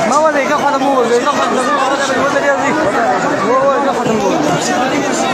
ما هو ذيك ختم هو ذيك ختم هو ذيك ختم هو إذا ختم هو ذيك ختم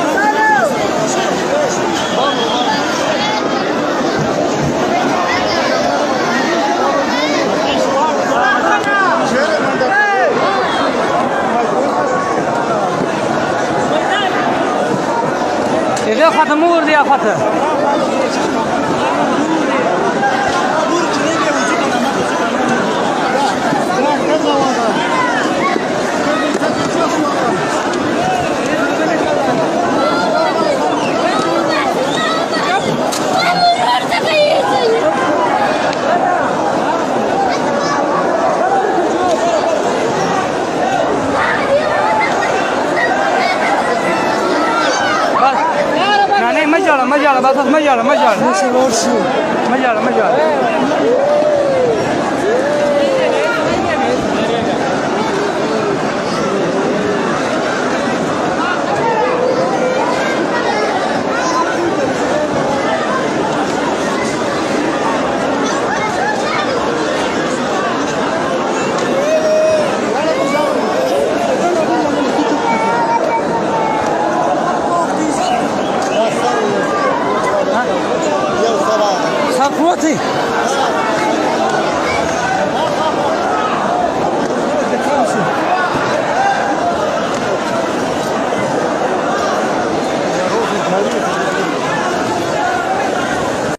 مجال بس مجال صفوتي